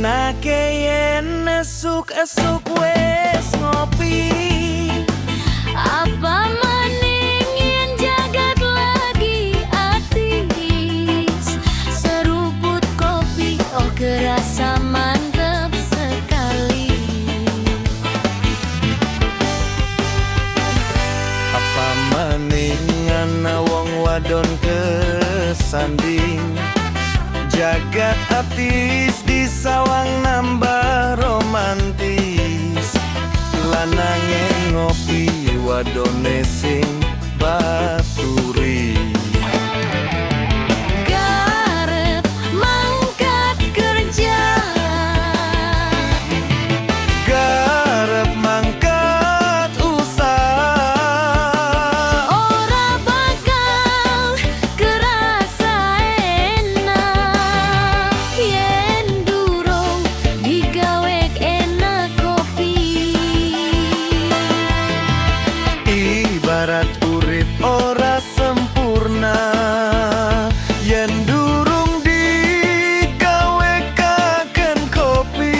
Enake yen esuk-esuk wes ngopi. Apa maning yen jagat lagi atis. Seruput kopi oh kerasa mantep sekali. Apa maning ana wong wadon kesanding. Jagat atis di sawang nambah romantis. Lanange ngopi wadone sing baturi. Garep mangkat kerja. Garep mangkat usaha. Ora bakal kerasa enak yen durung digawe enak kopi. Ibarat urip ora sempurna yen durung digawe kaken kopi.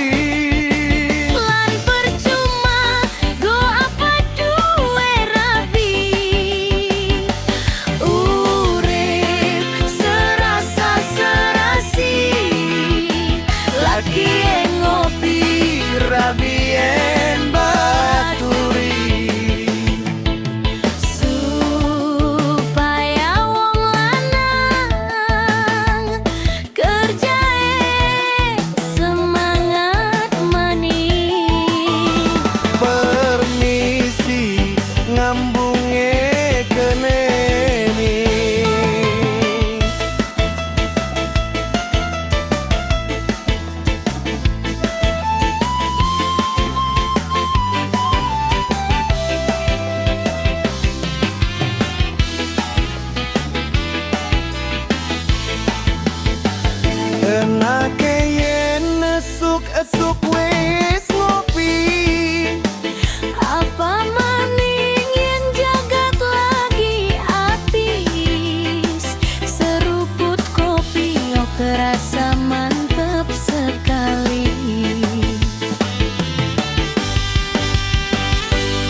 Lan percuma go apa duwe rapi. Urip serasa serasi lagi ngopi Rabien baturi. supaya wong lanang kerjae semangat maning. Permisi ngambunge keneni. Enake yen esuk-esuk wis ngopi. Apa maning yen jagat lagi atis. Seruput kopi oh kerasa mantep sekali.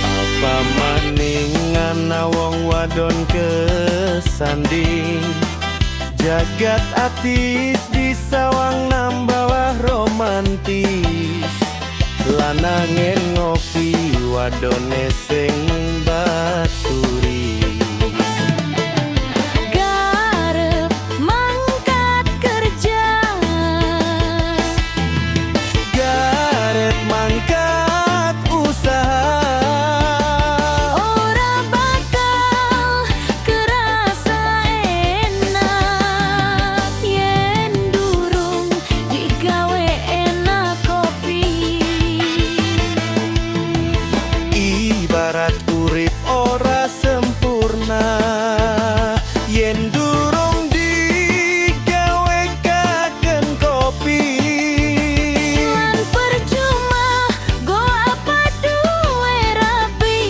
Apa maning ana wong wadon kesanding. Jagat atis di sawang nambah romantis. Lanangen ngopi wadone sing baturi. Garep mangkat kerja. Garep mangkat usaha. Ora bakal kerasa enak yen durung digawe enak kopi. Ibarat urip ora sempurna yen durung digawe kaken kopi. Lan percuma go apa duwe rapi.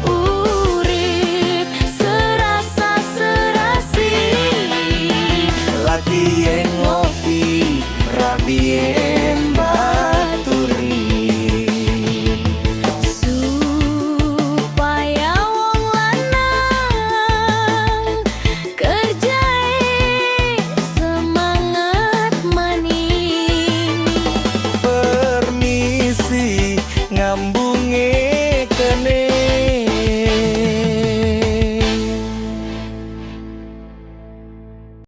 Urip serasa serasi Lagi yang ngopi rabien